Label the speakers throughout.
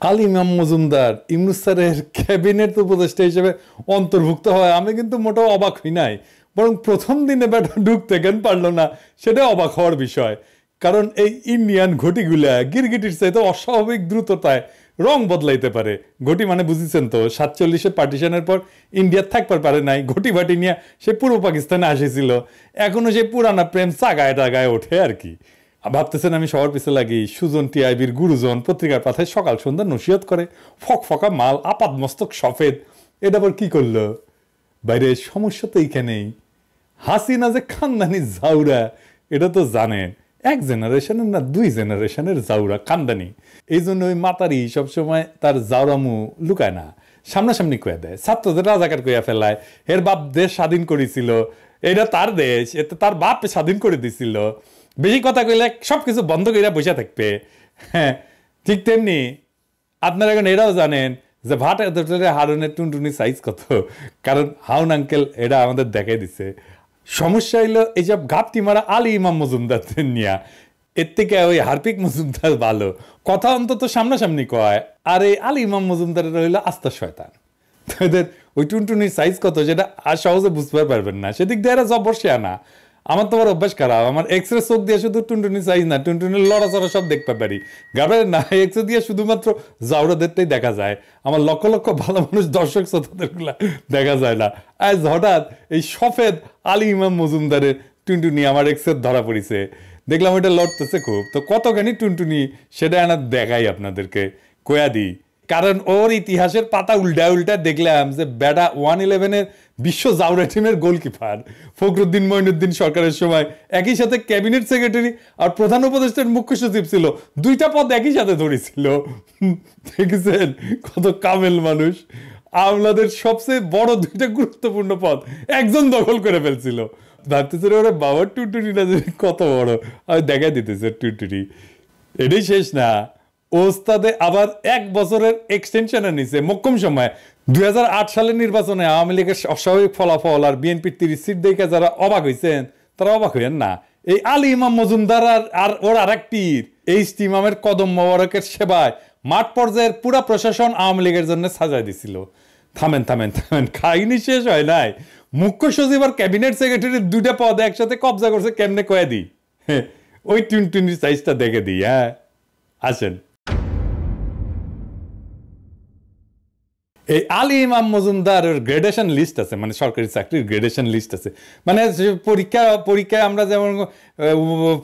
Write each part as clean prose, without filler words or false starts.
Speaker 1: আলী ইমাম মজুমদার ইউনূস স্যারের ক্যাবিনেট উপদেষ্টা হিসেবে অন্তর্ভুক্ত হয় আমি কিন্তু মোটেও অবাক হই নাই, বরং প্রথম দিনে ব্যাটা ঢুকতে কেন পারলো না সেটা অবাক হওয়ার বিষয়। কারণ এই ইন্ডিয়ান ঘটিগুলা গিরগিটির চাইতে অস্বাভাবিক দ্রুততায় রং বদলাইতে পারে। ঘটি মানে বুঝেছেন তো, 47-এর পার্টিশনের পর ইন্ডিয়া থাকবার পারে নাই, ঘটি বাটি নিয়ে সে পূর্ব পাকিস্তানে আসেছিল, এখনো সেই পুরানা প্রেম চাগায় টাগায় ওঠে আর কি। ভাবতেছেন আমি সবার পিছে লাগি, সুজন টিআইবির গুরুজন পত্রিকার পাথায় সকাল সন্ধ্যা নসিহত করে, ফক ফকা মাল আপাদ মস্তক সফেদ, এটা আবার কি করলো? বাইরে সমস্যা তো এইখানেই, হাসিনা যে খানদানি জাউরা এটা তো জানেন, এক জেনারেশনের না 2 জেনারেশনের জাউরা খানদানি। এই জন্য ওই মাতারি সবসময় তার জাউরামু লুকায় না, সামনাসামনি কয়ে দেয়, ছাত্রদের রাজাকার কইয়া ফেলায়। এর বাপ দেশ স্বাধীন করেছিল, এটা তার দেশ, এতে তার বাপ স্বাধীন করে দিছিল, বেশি কথা কইলে সবকিছু বন্ধ কইরা বসে থাকবে। হ্যাঁ, ঠিক তেমনি আপনারা এখন এটাও জানেন যে ভাটা হারুনের টুনটুনি সাইজ কত, কারণ হাউন আঙ্কেল এটা আমাদের দেখাই দিছে। সমস্যা হইলো এইসব ঘাপটি মারা আলী ইমাম মজুমদারদের নিয়া, এর থেকে ওই হারপিক মজুমদার ভালো, কথা অন্তত সামনাসামনি কয়। আর এই আলী ইমাম মজুমদারের হইলো আস্তা শয়তান। এদের ওই টুনটুনির সাইজ কত সেটা আর সহজে বুঝতে পারবেন না, সেদিক দিয়ে এরা জবরসে আনা। আমার তোমার অভ্যাস খারাপ, আমার এক্সরে চোখ দিয়ে শুধু টুনটুনি সাইজ না, টুনটুনির লড়াচড়া সব দেখতে পারি, গাবের না এক্সরে দিয়ে শুধুমাত্র জাউরাদেরটাই দেখা যায়, আমার লক্ষ লক্ষ ভালো মানুষ দর্শক শ্রোতাদের দেখা যায় না। আজ হঠাৎ এই সফেদ আলী ইমাম মজুমদারের টুনটুনি আমার এক্সরে ধরা পড়িছে, দেখলাম ওইটা লড়তেছে খুব, তো কতখানি টুনটুনি সেটা আনা দেখাই আপনাদেরকে, কয়া দিই। কারণ ওর ইতিহাসের পাতা উল্টা উল্টা দেখলাম যে বেটা 111-এর বিশ্ব জাউরা টিমের গোলকিপার, ফখরুদ্দিন মঈনুদ্দিন সরকারের সময় একই সাথে ক্যাবিনেট সেক্রেটারি আর প্রধান উপদেষ্টার মুখ্য সচিব ছিল, 2টা পদ একই সাথে ধরেছিল। দেখেছেন কত কামেল মানুষ, আমলাদের সবচেয়ে বড় 2টা গুরুত্বপূর্ণ পদ একজন দখল করে ফেলছিল। ভাবতেছে ওরা বাবার টুনটুনিটা কত বড়, আমি দেখা দিতেছে টুনটুনি। এটাই শেষ না, ওস্তাদে আবার 1 বছরের এক্সটেনশনে নিছে মোক্ষম সময়। 2008 সালের নির্বাচনে আওয়ামী লীগের অস্বাভাবিক ফলাফল আর বিএনপির 30 সিট দেখে যারা অবাক হয়েছেন তারা অবাক হইয়েন না। এই আলী ইমাম মজুমদার আর ওর আরেক পীর এইচ ইমামের কদম মোবারকের সেবায় মাঠ পর্যায়ের পুরা প্রশাসন আওয়ামী লীগের জন্য সাজায় দিছিল। থামেন থামেন থামেন, খাইনি শেষ হয় নাই, মুখ্য সচিব আর ক্যাবিনেট সেক্রেটারির 2টা পদ একসাথে কবজা করছে কেমনে কয়ে দিই, ওই টুনটুনির সাইজটা দেখে দিই। হ্যাঁ আসেন, এই আলী ইমাম মজুমদারের গ্রেডেশন লিস্ট আছে, মানে সরকারি চাকরির গ্রেডেশন লিস্ট আছে, মানে পরীক্ষায় আমরা যেমন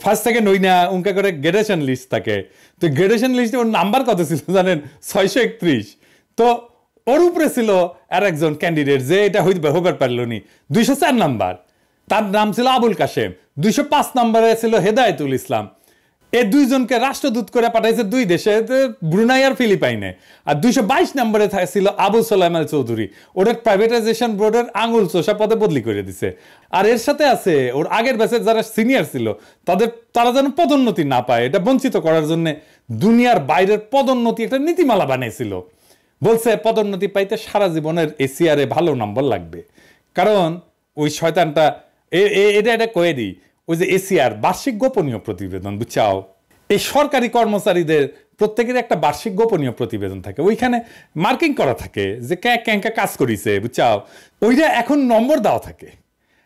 Speaker 1: ফার্স্ট সেকেন্ড হই না উনকা করে গ্রেডেশন লিস্ট থাকে, তো গ্রেডেশন লিস্টে ওর নাম্বার কত ছিল জানেন? 631। তো ওর উপরে ছিল আর একজন ক্যান্ডিডেট যে এটা হইবার পারল নি, 204 নাম্বার, তার নাম ছিল আবুল কাশেম। 205 নম্বরে ছিল হেদায়েতুল ইসলাম। এই 2 জনকে রাষ্ট্রদূত করে পাঠাইছে 2 দেশে, ব্রুনাই আর ফিলিপাইনে। আর 222 নম্বরে ছিল আবু সোলাইমান চৌধুরী, ওদের প্রাইভেটাইজেশন বোর্ডের আঙুল চোষা পদে বদলি করে দিছে। আর এর সাথে আছে ওর আগের ব্যাচের যারা সিনিয়র ছিল তারা যেন পদোন্নতি না পায়, এটা বঞ্চিত করার জন্য দুনিয়ার বাইরের পদোন্নতি একটা নীতিমালা বানিয়েছিল। বলছে পদোন্নতি পাইতে সারা জীবনের এসিআরে ভালো নম্বর লাগবে, কারণ ওই শয়তানটা এটা কয়ে দিই, ওই যে এসিআর বার্ষিক গোপনীয় প্রতিবেদন, বুঝছাও, এই সরকারি কর্মচারীদের প্রত্যেকের একটা বার্ষিক গোপনীয় প্রতিবেদন থাকে, ওইখানে মার্কিং করা থাকে যে ক্যাঙ্কা কাজ করিছে, বুঝছাও, ওইটা এখন নম্বর দেওয়া থাকে।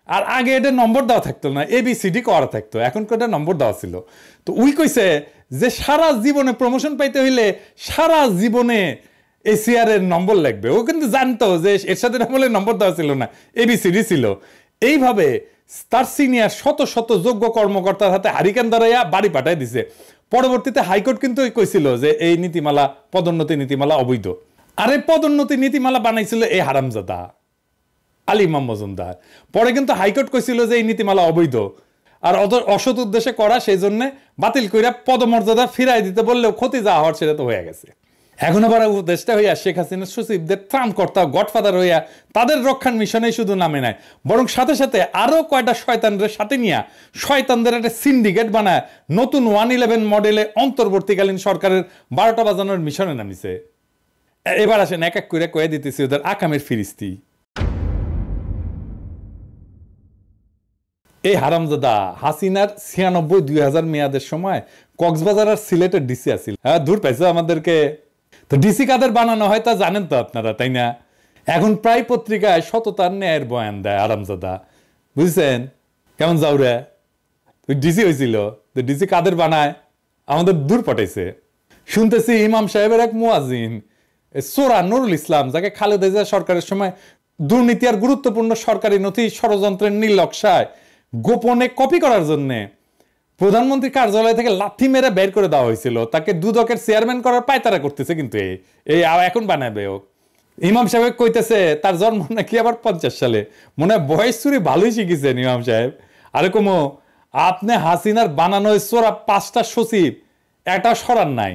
Speaker 1: আর আগে এটা নম্বর দেওয়া থাকতো না, ABCD করা থাকতো, এখন এটা নম্বর দেওয়া ছিল। তো ওই কইছে যে সারা জীবনে প্রমোশন পাইতে হইলে সারা জীবনে এসিআর এর নম্বর লাগবে। ও কিন্তু জানতো যে এর সাথে নম্বর দেওয়া ছিল না, ABCD ছিল। এইভাবে তার সিনিয়র শত শত যোগ্য কর্মকর্তার হাতে হারিকেন ধরাইয়া বাড়ি পাঠাই দিছে। পরবর্তীতে হাইকোর্ট কিন্তু কইছিল যে এই নীতিমালা, পদোন্নতি নীতিমালা অবৈধ। আর এই পদোন্নতি নীতিমালা বানাইছিল এই হারামজাদা আলী ইমাম মজুমদার। পরে কিন্তু হাইকোর্ট কইছিল যে এই নীতিমালা অবৈধ আর অসৎ উদ্দেশ্যে করা, সেই জন্য বাতিল কইরা পদমর্যাদা ফিরাই দিতে বললেও ক্ষতি যা হওয়ার সেটা তো হয়ে গেছে। এখন আবার উপদেষ্টা হইয়া শেখ হাসিনার সচিবদের ত্রাণকর্তা গডফাদার হইয়া তাদের রক্ষার মিশনে শুধু নামে নাই, বরং সাথে সাথে আরো কয়টা শয়তানদের সাথে নিয়ে শয়তানদের একটা সিন্ডিকেট বানায় নতুন 111 মডেলে অন্তর্বর্তীকালীন সরকারের 12টা বাজানোর মিশনে নামিছে। এবার আসেন এক এক করে কয়ে দিতেছি ওদের আকামের ফিরিস্তি। এই হারামজাদা হাসিনার 96-2000 মেয়াদের সময় কক্সবাজার আর সিলেটের ডিসি আছিল। হ্যাঁ, দূর পাইছে আমাদেরকে। তো ডিসি কাদের বানানো হয় তা জানেন তো আপনারা, তাই না? এখন প্রায় পত্রিকায় সততার ন্যায়ের বয়ান দেয় আরামজাদা, বুঝছেন? কেমন যাওরা ডিসি হয়েছিল, তো ডিসি কাদের বানায়? আমাদের দূর পাঠাইছে। শুনতেছি ইমাম সাহেবের এক মুয়াজ্জিন সোরা নুরুল ইসলাম, যাকে খালেদা জিয়া সরকারের সময় দুর্নীতি আর গুরুত্বপূর্ণ সরকারি নথি ষড়যন্ত্রের নীল নকশায় গোপনে কপি করার জন্য প্রধানমন্ত্রী কার্যালয় থেকে লাথি মেরে বের করে দেওয়া হয়েছিল, তাকে দুদকের চেয়ারম্যান করার পায়তারা করতেছে। কিন্তু এই এখন বানাবে ও। ইমাম সাহেব কইতেছে তার জন্ম নাকি আবার 50 সালে, মনে হয় বয়স চুরি ভালোই শিখেছেন ইমাম সাহেব। আরেকম আপনি হাসিনার বানানো সোরা 5টা সচিব একটা সরান নাই,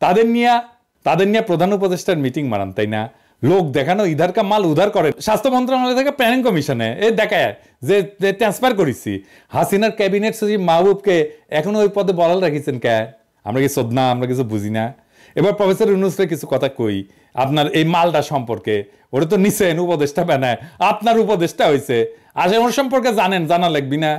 Speaker 1: তাদের নিয়ে প্রধান উপদেষ্টার মিটিং মারান, তাই না? লোক দেখানো ইধার কা মাল উধার করে। স্বাস্থ্য মন্ত্রণালয় থেকে প্ল্যানিং কমিশনে দেখায় যে ট্রান্সফার করেছি। হাসিনার ক্যাবিনেট সচিব মাহবুবকে এখনো ওই পদে বলাল রাখিছেন কে? আমরা কি সদনা, আমরা কিছু বুঝি না। এবার প্রফেসর ইউনূসের কিছু কথা কই আপনার এই মালটা সম্পর্কে। ওরা তো নিছেন উপদেষ্টা বানায়, আপনার উপদেষ্টা হয়েছে, আসে ওর সম্পর্কে জানেন, জানা লাগবি না?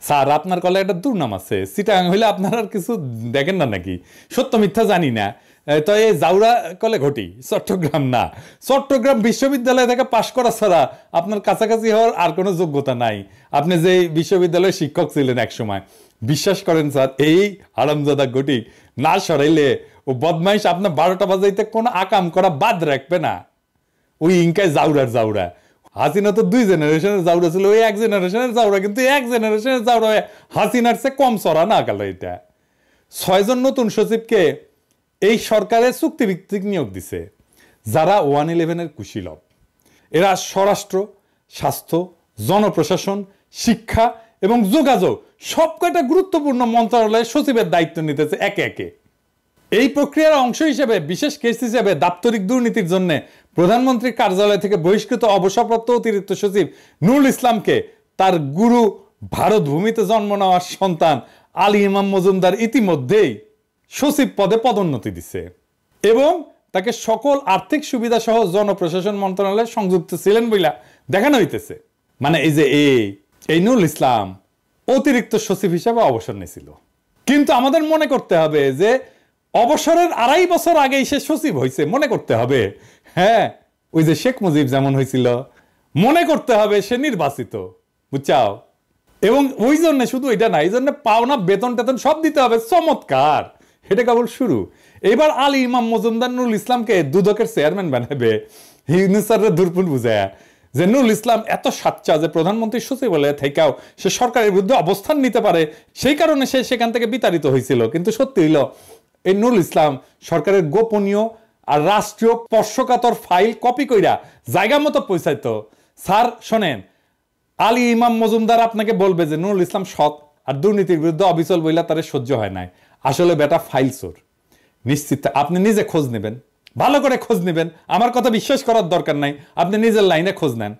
Speaker 1: স্যার আপনার কলে একটা দুর্নাম আছে, চিটাং হইলে আপনার আর কিছু দেখেন না নাকি? সত্য মিথ্যা জানি না, তো এই জাউরা কলে ঘটি, চট্টগ্রাম না। চট্টগ্রাম বিশ্ববিদ্যালয় থেকে পাশ করা ছাড়া আপনার কাছাকাছি হওয়ার আর কোনো যোগ্যতা নাই। আপনি যে বিশ্ববিদ্যালয়ের শিক্ষক ছিলেন এক সময়, বিশ্বাস করেন স্যার, এই হারামজাদা ঘটি না সরাইলে ও বদমাইশ আপনার 12টা বাজাইতে কোনো আকাম করা বাদ রাখবে না। ওই ইনকায় জাউরা। হাসিনা তো 2 জেনারেশনের জাউরা ছিল, ওই 1 জেনারেশনের জাউরা, কিন্তু 1 জেনারেশনের জাউরা হাসিনার চেয়ে কম চড়া না গেল। এটা 6 জন নতুন সচিবকে এই সরকারের চুক্তিভিত্তিক নিয়োগ দিছে, যারা 111-এর কুশীলব। এরা স্বরাষ্ট্র, স্বাস্থ্য, জনপ্রশাসন, শিক্ষা এবং যোগাযোগ সব কয়টা গুরুত্বপূর্ণ মন্ত্রণালয়ের সচিবের দায়িত্ব নিতেছে একে একে। এই প্রক্রিয়ার অংশ হিসেবে বিশেষ কেস হিসেবে দাপ্তরিক দুর্নীতির জন্য প্রধানমন্ত্রীর কার্যালয় থেকে বহিষ্কৃত অবসরপ্রাপ্ত অতিরিক্ত সচিব নুরুল ইসলামকে তার গুরু ভারত ভূমিতে জন্ম নেওয়ার সন্তান আলী ইমাম মজুমদার ইতিমধ্যেই সচিব পদে পদোন্নতি দিছে এবং তাকে সকল আর্থিক সুবিধা সহ জনপ্রশাসন মন্ত্রণালয়ে সংযুক্ত ছিলেন বইলা দেখানো হইতেছে। মানে এই যে এই নুরুল ইসলাম অতিরিক্ত সচিব হিসেবে অবসর নিয়েছিল, কিন্তু আমাদের মনে করতে হবে যে অবসরের 2.5 বছর আগেই সে সচিব হয়েছে। মনে করতে হবে, হ্যাঁ, ওই যে শেখ মুজিব যেমন হয়েছিল, মনে করতে হবে সে নির্বাচিত, বুঝছাও? এবং ওই জন্য শুধু এটা না, এই জন্য পাওনা বেতন টেতন সব দিতে হবে। চমৎকার, এটা কেবল শুরু। এবার আলী ইমাম মজুমদার নুরুল ইসলামকে দুদকের চেয়ারম্যান বানাবে। ইউনূসের দুর্পুর বুঝায় যে নুরুল ইসলাম এত সাচ্চা যে প্রধানমন্ত্রী সচিবালয়ে থেকেও সে সরকারের বিরুদ্ধে অবস্থান নিতে পারে, সেই কারণে সে সেখান থেকে বিতাড়িত হয়েছিল। কিন্তু সত্যি হইল এই নুরুল ইসলাম সরকারের গোপনীয় আর রাষ্ট্রীয় স্পর্শকাতর ফাইল কপি কইরা জায়গা মতো পৌঁছাইতো। স্যার শোনেন, আলী ইমাম মজুমদার আপনাকে বলবে যে নুরুল ইসলাম সৎ আর দুর্নীতির বিরুদ্ধে অবিচল বইলা তার সহ্য হয় নাই। আসলে বেটা ফাইল চোর। নিশ্চিত আপনি নিজে খোঁজ নেবেন, ভালো করে খোঁজ নেবেন। আমার কথা বিশ্বাস করার দরকার নাই, আপনি নিজের লাইনে খোঁজ নেন।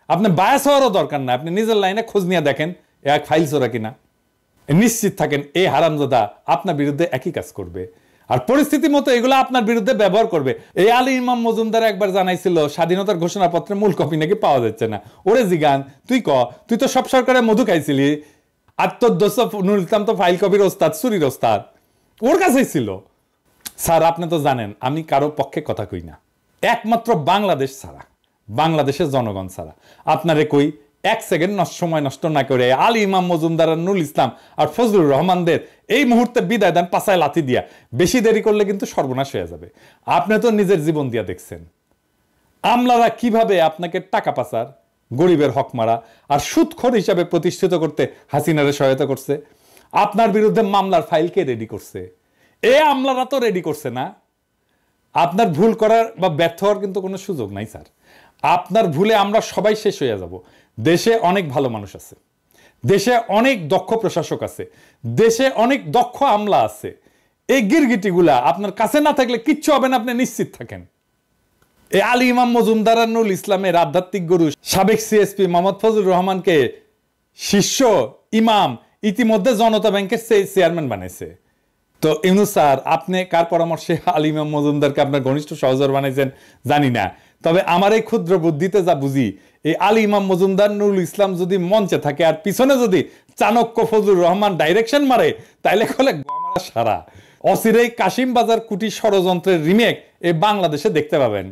Speaker 1: আপনি বায়াস হওয়ারও দরকার নাই, আপনি নিজের লাইনে খোঁজ নিয়ে দেখেন এক ফাইল চোরা কিনা। নিশ্চিত থাকেন এই হারামজাদা আপনার বিরুদ্ধে একই কাজ করবে আর পরিস্থিতি মতো এগুলো আপনার বিরুদ্ধে ব্যবহার করবে। এই আলী ইমাম মজুমদার একবার জানাইছিল স্বাধীনতার ঘোষণাপত্রের মূল কপি নাকি পাওয়া যাচ্ছে না। ওরে জিগান, তুই তো সব সরকারে মধু খাইছিলি, আর তোর দোষ নুরুল ইসলাম তো ফাইল কপির ওস্তাদ, চুরির ওস্তাদ, ওর কাছেই ছিল। স্যার আপনি তো জানেন আমি কারো পক্ষে কথা কই না, একমাত্র বাংলাদেশ ছাড়া, বাংলাদেশের জনগণ ছাড়া। আপনারে কই 1 সেকেন্ড সময় নষ্ট না করে আলী ইমাম মজুমদার, নুরুল ইসলাম আর ফজলুর রহমানদের এই মুহূর্তে বিদায় দেন পাছায় লাথি দিয়া। বেশি দেরি করলে কিন্তু সর্বনাশ হয়ে যাবে। আপনি তো নিজের জীবন দিয়া দেখছেন আমলারা কিভাবে আপনাকে টাকা পাচার, গরিবের হক মারা আর সুদখোর হিসাবে প্রতিষ্ঠিত করতে হাসিনারে সহায়তা করছে। আপনার বিরুদ্ধে মামলার ফাইলকে রেডি করছে, আমলারা তো রেডি করছে না। আপনার ভুল করার বা ব্যর্থ হওয়ার কিন্তু কোনো সুযোগ নাই স্যার। আপনার ভুলে আমরা সবাই শেষ হয়ে যাব। দেশে অনেক ভালো মানুষ আছে, দেশে অনেক দক্ষ প্রশাসক আছে, দেশে অনেক দক্ষ আমলা আছে। এই গিরগিটিগুলা আপনার কাছে না থাকলে কিচ্ছু হবে না, আপনি নিশ্চিত থাকেন। এই আলী ইমাম মজুমদার নুরুল ইসলামের আধ্যাত্মিক গুরু সাবেক সিএসপি মোহাম্মদ ফজলুর রহমানকে শিষ্য ইমাম ইতিমধ্যে জনতা ব্যাংকের চেয়ারম্যান বানাইছে। তো ইউনূস স্যার আপনি কার পরামর্শে আলী ইমাম মজুমদারকে আপনার ঘনিষ্ঠ সহচর বানাইছেন জানি না, তবে আমার এই ক্ষুদ্র বুদ্ধিতে যা বুঝি, এই আলী ইমাম মজুমদার নুরুল ইসলাম যদি মঞ্চে থাকে আর পিছনে যদি চাণক্য ফজলুর রহমান ডাইরেকশন মারে, তাইলে কলে সারা অচিরেই কাশিম বাজার কুটি ষড়যন্ত্রের রিমেক এই বাংলাদেশে দেখতে পাবেন।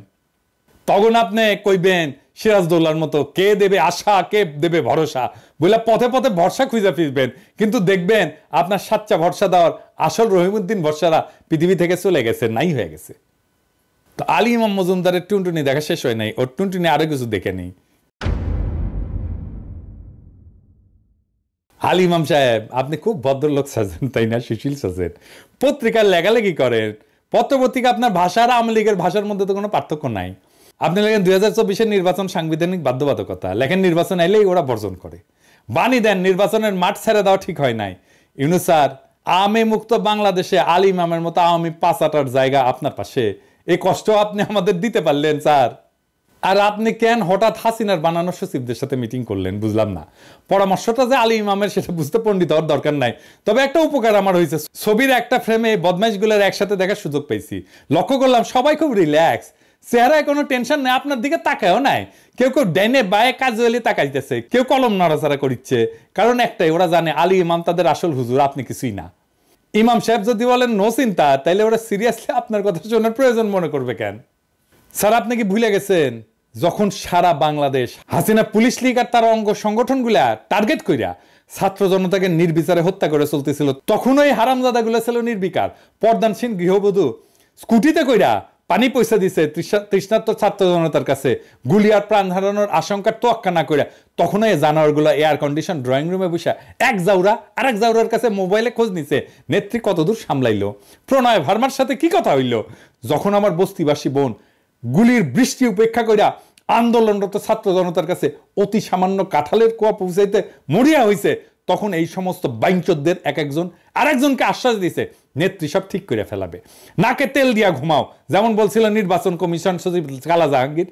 Speaker 1: তখন আপনি কইবেন সিরাজদৌল্লার মতো কে দেবে আশা কে দেবে ভরসা বলে পথে পথে ভরসা খুঁজে ফিরবেন, কিন্তু দেখবেন আপনার সাচ্চা ভরসা দেওয়ার আসল রহিমউদ্দিন ভরসারা পৃথিবী থেকে চলে গেছে, নাই হয়ে গেছে। তো আলী ইমাম মজুমদারের টুনটুনি দেখা শেষ হয় নাই, ওর টুনটুনি আরো কিছু দেখে নেই। আলী ইমাম সাহেব আপনি খুব ভদ্রলোক সাজেন তাই না, সুশীল সাজেন, পত্রিকার লেখালেখি করেন, পত্রপত্রিকা আপনার ভাষা আর আওয়ামী লীগের ভাষার মধ্যে তো কোনো পার্থক্য নাই। আপনি লেখেন 2024 নির্বাচন সাংবিধানিক বাধ্যবাধকতা, লেখেন নির্বাচন এলেই ওরা বর্জন করে, বাণী দেন নির্বাচনের মাঠ ছেড়ে দেওয়া ঠিক হয় নাই। ইউনূস স্যার, আওয়ামী মুক্ত বাংলাদেশে আলী ইমামের মতো আওয়ামী পাঁচাটার জায়গা আপনার পাশে, এই কষ্ট আপনি আমাদের দিতে পারলেন স্যার। আর আপনি কেন হঠাৎ হাসিনার বানানো সচিবদের সাথে মিটিং করলেন বুঝলাম না। পরামর্শটা যে আলী ইমামের সেটা বুঝতে পণ্ডিত হওয়ার দরকার নাই, তবে একটা উপকার আমার হয়েছে, ছবির একটা ফ্রেমে বদমাইশগুলোর একসাথে দেখার সুযোগ পেয়েছি। লক্ষ্য করলাম সবাই খুব রিল্যাক্স, চেহারায় কোনো টেনশন নেই, আপনার দিকে তাকায়ও নাই। কেউ কেউ ডাইনে বায়ে কাজুয়ালি তাকাইতেছে, কেউ কলম নড়াচড়া করিচ্ছে, কারণ একটাই, ওরা জানে আলী ইমাম তাদের আসল হুজুর, আপনি কিছুই না। ইমাম সাহেব যদি বলেন নো চিন্তা, তাইলে ওরা সিরিয়াসলি আপনার কথা শোনার প্রয়োজন মনে করবে কেন? স্যার আপনি কি ভুলে গেছেন যখন সারা বাংলাদেশ হাসিনা পুলিশ লীগ আর তার অঙ্গ সংগঠনগুলা টার্গেট কইরা ছাত্র জনতাকে নির্বিচারে হত্যা করে চলতেছিল, তখন ওই হারামজাদাগুলো ছিল নির্বিকার পর্দানসীন গৃহবধূ স্কুটিতে কইরা পানি পয়সা দিছে তৃষ্ণার্ত ছাত্র জনতার কাছে, গুলি আর প্রাণ হারানোর আশঙ্কার তোয়াক্কা না কইরা তখন এই জানোয়ারগুলো এয়ার কন্ডিশন ড্রয়িং রুমে বসে এক জাউরা আর এক জাউরার কাছে মোবাইলে খোঁজ নিছে নেত্রী কতদূর সামলাইলো, প্রণয় ভার্মার সাথে কি কথা হইল। যখন আমার বস্তিবাসী বোন গুলির বৃষ্টি উপেক্ষা কইরা আন্দোলনরত ছাত্র জনতার কাছে অতি সামান্য কাঁঠালের কোয়া পৌঁছাইতে মরিয়া হইছে, তখন এই সমস্ত বাইঞ্চোদদের এক একজন আরেকজনকে আশ্বাস দিছে নেত্রী সব ঠিক করে ফেলাবে, নাকে তেল দিয়া ঘুমাও, যেমন বলছিল নির্বাচন কমিশন সচিব কালা জাহাঙ্গীর।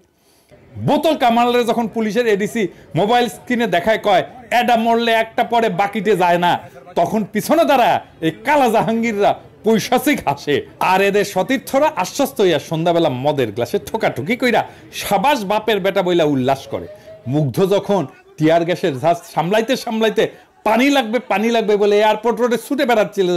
Speaker 1: বোতল কামালের যখন পুলিশের এডিসি মোবাইল স্ক্রিনে দেখায় কয় এডা মরলে একটা পরে বাকিতে যায় না, তখন পিছনে দাঁড়া এই কালা জাহাঙ্গীররা পৈশাচিক হাসে, আর এদের সতীর্থরা আশ্বস্ত হইয়া সন্ধ্যাবেলা মদের গ্লাসে ঠোকাঠুকি কইরা সাবাস বাপের বেটা বইলা উল্লাস করে। মুগ্ধ যখন টিয়ার গ্যাসের ঝাঁজ সামলাইতে সামলাইতে পানি লাগবে বলে এয়ারপোর্ট রোডে ছুটে বেড়াচ্ছিল,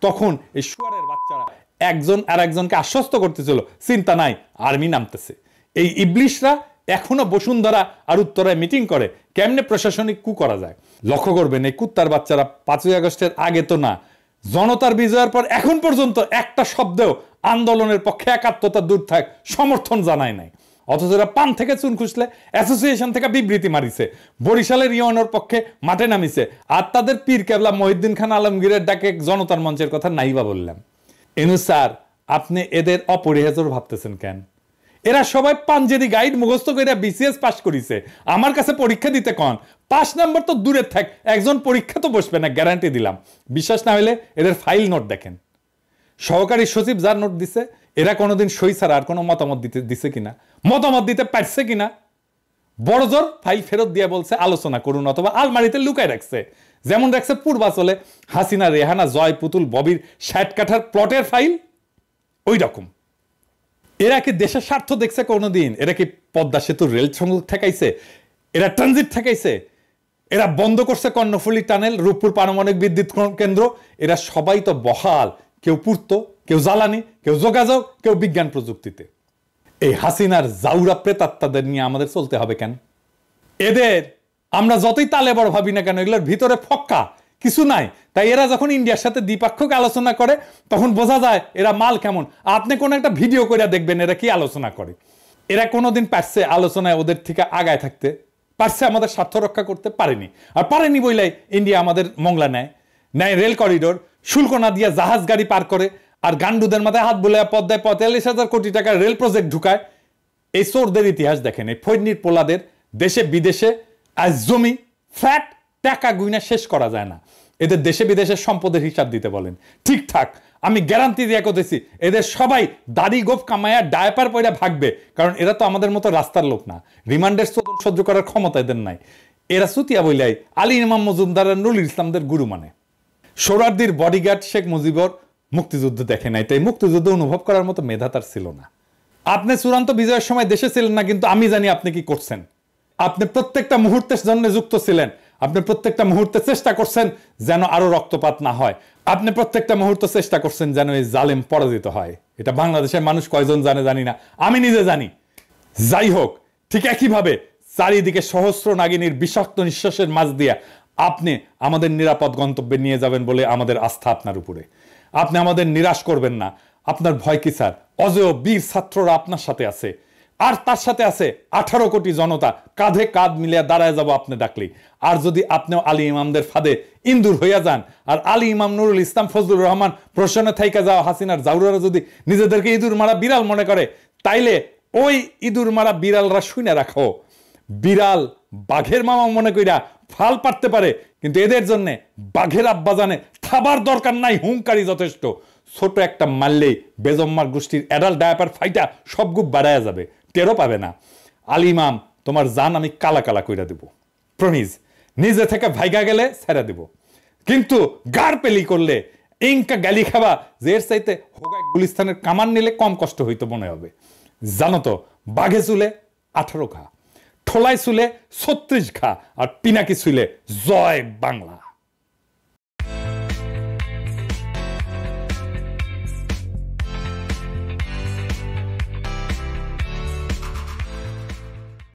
Speaker 1: তখন এই শুয়ারের বাচ্চারা একজন আর একজনকে আশ্বস্ত করতেছিল চিন্তা নাই আর্মি নামতেছে। এই ইবলিশরা এখনো বসুন্ধরা আর উত্তরায় মিটিং করে কেমনে প্রশাসনিক কু করা যায়। লক্ষ্য করবেন এই কুত্তার বাচ্চারা 5ই আগস্টের আগে তো না, জনতার বিজয়ের পর এখন পর্যন্ত একটা শব্দেও আন্দোলনের পক্ষে একাত্মতা দূর থাক সমর্থন জানায় নাই, অথচ এরা পান থেকে চুন খুঁজলে অ্যাসোসিয়েশন থেকে বিবৃতি মারিছে, বরিশালের ইউএনওর পক্ষে মাঠে নামিছে, আর তাদের পীর কেবলা মহিউদ্দিন খান আলমগীরের ডাকে জনতার মঞ্চের কথা নাইবা বললাম। ইউনূস স্যার আপনি এদের অপরিহার্য ভাবতেছেন কেন? এরা সবাই পাঞ্জেরি গাইড মুখস্থ করে বিসিএস পাস করিছে, আমার কাছে পরীক্ষা দিতে কন, 5 নাম্বার তো দূরে থাক, একজন পরীক্ষা তো বসবে না, গ্যারান্টি দিলাম। বিশ্বাস না হলে এদের ফাইল নোট দেখেন, সহকারী সচিব যার নোট দিছে এরা কোনোদিন সই ছাড়া আর কোনো মতামত দিছে কিনা, মতামত দিতে পারছে কিনা, বড় জোর ফাইল ফেরত দিয়ে বলছে আলোচনা করুন, অথবা আলমারিতে লুকায় রাখছে, যেমন রাখছে পূর্বাচলে হাসিনা রেহানা জয় পুতুল ববির 60 কাঠার প্লটের ফাইল, ওই রকম। এরা কি দেশের স্বার্থ দেখছে কোনোদিন? এরা কি পদ্মা সেতুর রেল সংযোগ ঠেকাইছে? এরা ট্রানজিট ঠেকাইছে? এরা বন্ধ করছে কর্ণফুলী টানেল, রূপপুর পারমাণবিক বিদ্যুৎ কেন্দ্র? এরা সবাই তো বহাল, কেউ পূর্ত, কেউ জ্বালানি, কেউ যোগাযোগ, কেউ বিজ্ঞান প্রযুক্তিতে। এই হাসিনার জাউরা প্রেতাত্মাদের নিয়ে আমাদের চলতে হবে কেন? এদের আমরা যতই তালে বড় ভাবি না কেন, এগুলোর ভিতরে ফক্কা কিছু নাই। তাই এরা যখন ইন্ডিয়ার সাথে দ্বিপাক্ষিক আলোচনা করে তখন বোঝা যায় এরা মাল কেমন। আপনি কোন একটা ভিডিও করে দেখবেন এরা কি আলোচনা করে। এরা কোনোদিন পারছে আলোচনায় ওদের থেকে আগায় থাকতে? পারছে আমাদের স্বার্থ রক্ষা করতে? পারেনি। আর পারেনি বইলাই ইন্ডিয়া আমাদের মংলা নেয় রেল করিডোর, শুল্ক না দিয়া জাহাজ গাড়ি পার করে, আর গান্ডুদের মাথায় হাত বুলাইয়া পদ্মায় 45,000 কোটি টাকার রেল প্রজেক্ট ঢুকায়। এই চোরদের ইতিহাস দেখেন, এই ফৈনির পোলাদের দেশে বিদেশে আজ জমি ফ্ল্যাট টাকা গুইনা শেষ করা যায় না। এদের দেশে বিদেশের সম্পদের হিসাব দিতে বলেন, ঠিকঠাক আমি গ্যারান্টি দিয়ে করতেছি এদের সবাই দাড়ি গোপ কামায়া ডায়পার পয়রা ভাগবে, কারণ এরা তো আমাদের মতো রাস্তার লোক না, রিমান্ডের সহ্য করার ক্ষমতা এদের নাই। এরা সুতিয়া বইলাই আলী ইমাম মজুমদার আর নুরুল ইসলামদের গুরু মানে। সোহরাওয়ার্দীর বডিগার্ড শেখ মুজিবর মুক্তিযুদ্ধ দেখে নাই, তাই মুক্তিযুদ্ধ অনুভব করার মতো মেধা তার ছিল না। আপনি চূড়ান্ত বিজয়ের সময় দেশে ছিলেন না, কিন্তু আমি জানি আপনি কি করছেন। আপনি প্রত্যেকটা মুহূর্তের জন্য যুক্ত ছিলেন। আপনি প্রত্যেকটা মুহূর্তে চেষ্টা করছেন যেন আরো রক্তপাত না হয়, আপনি প্রত্যেকটা মুহূর্ত চেষ্টা করছেন যেন এই জালেম পরাজিত হয়। এটা বাংলাদেশের মানুষ কয়জন জানে জানি না, আমি নিজে জানি। যাই হোক, ঠিক একইভাবে চারিদিকে সহস্র নাগিনীর বিষাক্ত নিঃশ্বাসের মাঝ দিয়ে আপনি আমাদের নিরাপদ গন্তব্যে নিয়ে যাবেন বলে আমাদের আস্থা আপনার উপরে। আপনি আমাদের নিরাশ করবেন না। আপনার ভয় কি স্যার? অজেয় বীর ছাত্ররা আপনার সাথে আছে, আর তার সাথে আছে 18 কোটি জনতা। কাঁধে কাঁধ মিলিয়ে দাঁড়ায় যাব আপনি ডাকলেই। আর যদি আপনিও আলী ইমামদের ফাঁদে ইন্দুর হইয়া যান, আর আলী ইমাম নুরুল ইসলাম ফজলুর রহমান প্রশ্নে থাইকা যাওয়া হাসিনার জাউরারা যদি নিজেদেরকে ইঁদুর মারা বিড়াল মনে করে, তাইলে ওই ইঁদুর মারা বিড়ালরা শুনে রাখো, বিড়াল বাঘের মামা মনে কইরা ফাল পারতে পারে, কিন্তু এদের জন্য বাঘের আব্বাজানে খাবার দরকার নাই, হুঙ্কারি যথেষ্ট। ছোট একটা মারলেই বেজম্মার গোষ্ঠীর অ্যাডাল্ট ডায়াপার ফাইটা সব গুপ বাড়ায়া যাবে, টেরও পাবে না। আলী ইমাম, তোমার জান আমি কালা কালা কইরা দেব, প্রমিজ। নিজে থেকে ভাইগা গেলে ছেড়ে দেব, কিন্তু গার পেলি করলে ইনকা গালি খাবা যে এর চাইতে হোগায় গুলিস্তানের কামান নিলে কম কষ্ট হইতো মনে হবে। জানো তো, বাঘে চুলে 18 ঘা, ঠোলায় চুলে 36 ঘা, আর পিনাকি চুলে জয় বাংলা।